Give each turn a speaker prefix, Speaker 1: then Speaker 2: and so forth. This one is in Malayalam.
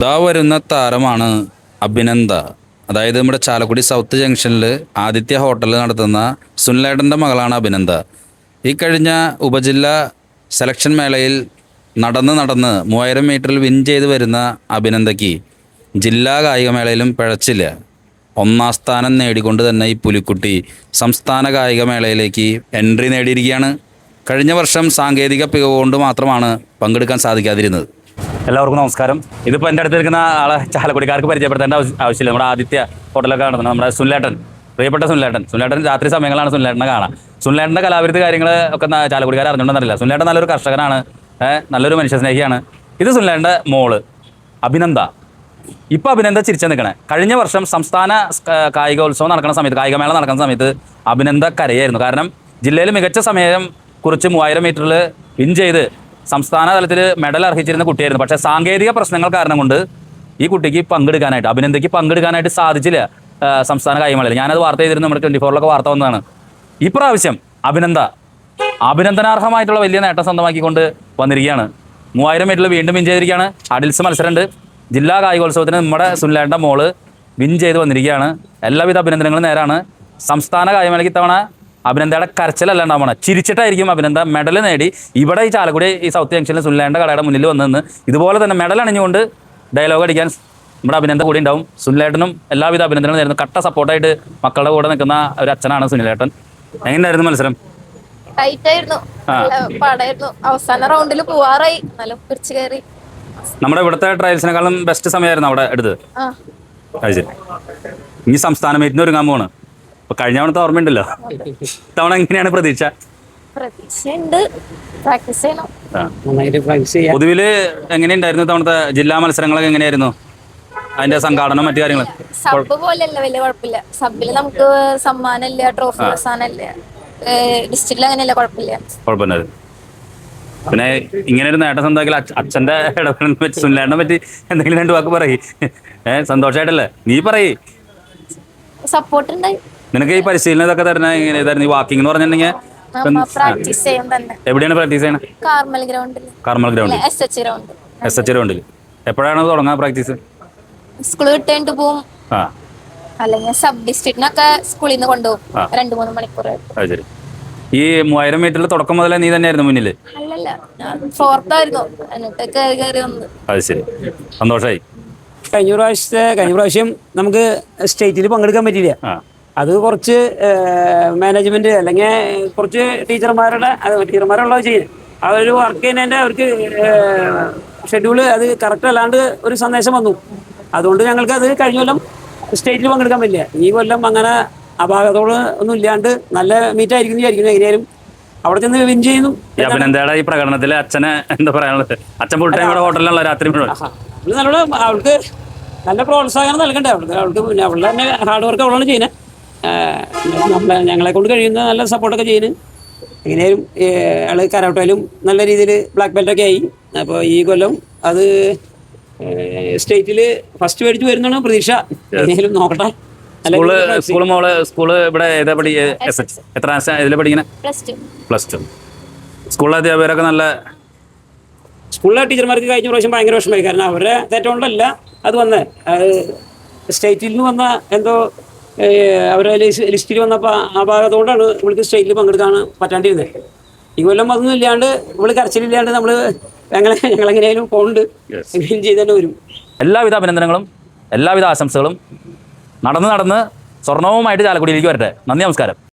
Speaker 1: ഇതാ വരുന്ന താരമാണ് അഭിനന്ദ. അതായത് നമ്മുടെ ചാലക്കുടി സൗത്ത് ജംഗ്ഷനിൽ ആദിത്യ ഹോട്ടലിൽ നടത്തുന്ന സുനിലേട്ടൻ്റെ മകളാണ് അഭിനന്ദ. ഈ കഴിഞ്ഞ ഉപജില്ലാ സെലക്ഷൻ മേളയിൽ നടന്ന് 3000 മീറ്ററിൽ വിൻ ചെയ്ത് വരുന്ന അഭിനന്ദയ്ക്ക് ജില്ലാ കായികമേളയിലും പിഴച്ചില്ല. ഒന്നാം സ്ഥാനം നേടിക്കൊണ്ട് തന്നെ ഈ പുലിക്കുട്ടി സംസ്ഥാന കായികമേളയിലേക്ക് എൻട്രി നേടിയിരിക്കുകയാണ്. കഴിഞ്ഞ വർഷം സാങ്കേതിക പിഴവ് കൊണ്ട് മാത്രമാണ് പങ്കെടുക്കാൻ സാധിക്കാതിരുന്നത്. എല്ലാവർക്കും നമസ്കാരം. ഇതിപ്പോൾ എൻ്റെ അടുത്തിരിക്കുന്ന ആളെ ചാലക്കുടിക്കാർക്ക് പരിചയപ്പെടുത്തേണ്ട ആവശ്യമില്ല. നമ്മുടെ ആദിത്യ ഹോട്ടലൊക്കെ നടത്തുന്നത് നമ്മുടെ സുനിലേട്ടൻ, പ്രിയപ്പെട്ട സുനിലേട്ടൻ രാത്രി സമയങ്ങളാണ് സുനിലേട്ടനെ കാണാം. സുനിലേട്ടൻ്റെ കലാവിരുദ്ധ കാര്യങ്ങൾ ഒക്കെ ചാലക്കുടിക്കാർ അറിഞ്ഞുകൊണ്ടെന്നറിയില്ല. സുനിലേട്ടൻ നല്ലൊരു കർഷകനാണ്, നല്ലൊരു മനുഷ്യസ്നേഹിയാണ്. ഇത് സുനിലേട്ടൻ്റെ മോള് അഭിനന്ദ. ഇപ്പോൾ അഭിനന്ദ ചിരിച്ചു നിൽക്കണേ. കഴിഞ്ഞ വർഷം സംസ്ഥാന കായികോത്സവം നടക്കുന്ന സമയത്ത്, കായികമേള നടക്കുന്ന സമയത്ത് അഭിനന്ദ കരയായിരുന്നു. കാരണം ജില്ലയിൽ മികച്ച സമയം കുറിച്ച് 3000 മീറ്ററിൽ വിൻ ചെയ്ത് സംസ്ഥാന തലത്തിൽ മെഡൽ അർഹിച്ചിരുന്ന കുട്ടിയായിരുന്നു. പക്ഷേ സാങ്കേതിക പ്രശ്നങ്ങൾ കാരണം കൊണ്ട് ഈ കുട്ടിക്ക് അഭിനന്ദയ്ക്ക് പങ്കെടുക്കാനായിട്ട് സാധിച്ചില്ല സംസ്ഥാന കായികമേളയിൽ. ഞാനത് വാർത്ത ചെയ്തിരുന്നു, നമ്മുടെ 24 വാർത്ത വന്നതാണ്. ഇപ്രാവശ്യം അഭിനന്ദനാർഹമായിട്ടുള്ള വലിയ നേട്ടം സ്വന്തമാക്കിക്കൊണ്ട് വന്നിരിക്കുകയാണ്. 3000 മീറ്ററിൽ വീണ്ടും വിൻ ചെയ്തിരിക്കുകയാണ്. അഡിൽസ് മത്സരമുണ്ട്. ജില്ലാ കായികോത്സവത്തിന് നമ്മുടെ സുനിലേട്ടൻ്റെ മോള് വിൻ ചെയ്ത് വന്നിരിക്കുകയാണ്. എല്ലാവിധ അഭിനന്ദനങ്ങളും നേരാണ്. സംസ്ഥാന കായികമേളയ്ക്ക് ഇത്തവണ അഭിനന്ദയുടെ കരച്ചിലല്ല ഉണ്ടാവണം, ചിരിച്ചിട്ടായിരിക്കും അഭിനന്ദ മെഡൽ നേടി ഇവിടെ ഈ ചാലക്കുടി ഈ സൗത്ത് ജംഗ്ഷനിൽ സുനിലേട്ടൻ്റെ കടയുടെ മുന്നിൽ വന്ന് ഇതുപോലെ തന്നെ മെഡൽ അണിഞ്ഞുകൊണ്ട് ഡയലോഗ് അടിക്കാൻ നമ്മുടെ അഭിനന്ദ കൂടി ഉണ്ടാവും. സുനിലേട്ടനും എല്ലാവിധ അഭിനന്ദനവും നേരുന്നു. കട്ട സപ്പോർട്ടായിട്ട് മക്കളുടെ കൂടെ നിൽക്കുന്ന ഒരു അച്ഛനാണ് സുനിലേട്ടൻ. എങ്ങനെയായിരുന്നു മത്സരം?
Speaker 2: അവസാന റൗണ്ടിൽ പോവാറായി, നല്ല പിടിച്ചു കയറി.
Speaker 1: നമ്മുടെ ഇവിടുത്തെ ട്രയൽസിനെക്കാളും ബെസ്റ്റ് സമയമായിരുന്നു അവിടെ എടുത്തത്. അത് ശരി. ഇനി സംസ്ഥാന മീറ്റിന് ഒരുങ്ങാൻ പോവാണ്. അപ്പൊ കഴിഞ്ഞ തവണത്തെ ഓർമ്മയുണ്ടല്ലോ, തവണ എങ്ങനെയാണ് പ്രതീക്ഷ? പൊതുവില് എങ്ങനെയുണ്ടായിരുന്നു തവണത്തെ ജില്ലാ മത്സരങ്ങളൊക്കെ? എങ്ങനെയായിരുന്നു അതിന്റെ സംഘാടനം, മറ്റു കാര്യങ്ങൾ?
Speaker 2: സബ് പോലെയല്ല, വലിയ കുഴപ്പമില്ല. സബില് നമുക്ക് സമ്മാനമില്ല, ട്രോഫി അവസാനമില്ല. ഡിസ്ട്രിക്റ്റിൽ അങ്ങനെയല്ല, കുഴപ്പമില്ല.
Speaker 1: പിന്നെ ഇങ്ങനെ ഒരു നേട്ടം സ്വന്തമാക്കി അച്ഛന്റെ ഇടപെടലിനെ പറ്റി, സുനിലേട്ടനെ പറ്റി എന്തെങ്കിലും 2 വാക്ക് പറയ്. സന്തോഷമായിട്ടല്ലേ? നീ പറയ്.
Speaker 2: സപ്പോർട്ട് ഉണ്ടായി.
Speaker 1: നിനക്ക് ഈ പരിശീലനം ഇതൊക്കെ തരുന്ന എങ്ങനെയായിരുന്നു? ഈ വാക്കിംഗ് എന്ന് പറഞ്ഞിട്ടുണ്ടെങ്കിൽ എവിടെയാണ് പ്രാക്ടീസ് ചെയ്യണത്?
Speaker 2: കാർമൽ ഗ്രൗണ്ടിൽ,
Speaker 1: SH ഗ്രൗണ്ടിൽ. എപ്പോഴാണ് തുടങ്ങുക പ്രാക്ടീസ്?
Speaker 2: സ്കൂൾ വിട്ടു പോവും, അല്ലെങ്കിൽ സബ് ഡിസ്ട്രിക്റ്റിനൊക്കെ സ്കൂളിൽ നിന്ന് കൊണ്ടുപോകും 2-3 മണിക്കൂർ.
Speaker 1: അത് ശരി. ഈ 3000 മീറ്ററിൽ തുടക്കം മുതലേ നീ തന്നെയായിരുന്നു മുന്നില്?
Speaker 2: അല്ലല്ല, ഞാൻ 4th ആയിരുന്നു. എന്നിട്ട് കയറി വന്നു.
Speaker 1: അത് ശരി, സന്തോഷമായി.
Speaker 3: കഴിഞ്ഞ പ്രാവശ്യം നമുക്ക് സ്റ്റേറ്റിൽ പങ്കെടുക്കാൻ പറ്റിയില്ല. അത് കുറച്ച് മാനേജ്മെന്റ് അല്ലെങ്കിൽ കുറച്ച് ടീച്ചർമാരുള്ളത് ചെയ്യും. അവര് വർക്ക് ചെയ്യുന്നതിന്റെ അവർക്ക് ഷെഡ്യൂള് അത് കറക്റ്റ് അല്ലാണ്ട് ഒരു സന്ദേശം വന്നു. അതുകൊണ്ട് ഞങ്ങൾക്ക് അത് കഴിഞ്ഞ കൊല്ലം സ്റ്റേറ്റിൽ പങ്കെടുക്കാൻ പറ്റില്ല. ഈ കൊല്ലം അങ്ങനെ അപാകതോട് ഒന്നും ഇല്ലാണ്ട് നല്ല മീറ്റ് ആയിരിക്കും വിചാരിക്കുന്നു. എങ്ങനെയാലും അവിടെ ചെന്ന് വിൻ ചെയ്യുന്നു.
Speaker 1: അഭിനന്ദയുടെ ഈ പ്രകടനത്തിൽ അച്ഛനെ എന്താ പറയാനുള്ളത്? അച്ഛൻ ഫുൾ ടൈം ഇവിടെ ഹോട്ടലിലുള്ള രാത്രി മുഴുവൻ
Speaker 3: നല്ലോണം അവൾക്ക് നല്ല പ്രോത്സാഹനം നൽകണ്ടേ. അവൾക്ക് പിന്നെ അവളുടെ തന്നെ ഹാർഡ് വർക്ക് അവളാണ് ചെയ്യുന്നത്. ഞങ്ങളെ കൊണ്ട് കഴിയുന്ന നല്ല സപ്പോർട്ടൊക്കെ ചെയ്യുന്നു. എങ്ങനെയാലും ആള് കരാട്ടയിലും നല്ല രീതിയിൽ ബ്ലാക്ക് ബെൽറ്റൊക്കെ ആയി. അപ്പോൾ ഈ കൊല്ലം അത് സ്റ്റേറ്റിൽ ഫസ്റ്റ് മേടിച്ച് വരുന്നതാണ് പ്രതീക്ഷ. എങ്ങനെയാലും നോക്കട്ടെ.
Speaker 1: സ്കൂള് ഇവിടെ ഏതാ എത്ര ഇതിൽ പഠിക്കണേ? +2. സ്കൂളിലെ അധ്യാപകരൊക്കെ നല്ല.
Speaker 3: സ്കൂളിലെ ടീച്ചർമാർക്ക് കഴിഞ്ഞ പ്രാവശ്യം ഭയങ്കര വിഷമമായി. കാരണം അവരുടെ തെറ്റുകൊണ്ടല്ല അത് വന്നേ. സ്റ്റേറ്റിൽ നിന്ന് വന്ന എന്തോ അവരെ ലിസ്റ്റിൽ വന്നപ്പോൾ ആ ഭാഗത്തോണ്ടാണ് ഇവൾക്ക് സ്റ്റേറ്റിൽ പങ്കെടുക്കാൻ പറ്റാണ്ടിരുന്നത്. ഈ കൊല്ലം അതൊന്നും ഇല്ലാണ്ട് ഇവള് കരച്ചിലില്ലാണ്ട് ഞങ്ങളെങ്ങനെയായാലും പോകുന്നുണ്ട്. എങ്ങനെയും ചെയ്ത് തന്നെ വരും.
Speaker 1: എല്ലാവിധ അഭിനന്ദനങ്ങളും എല്ലാവിധ ആശംസകളും നടന്ന് സ്വർണവുമായിട്ട് ചാലക്കുടിയിലേക്ക് വരട്ടെ. നന്ദി, നമസ്കാരം.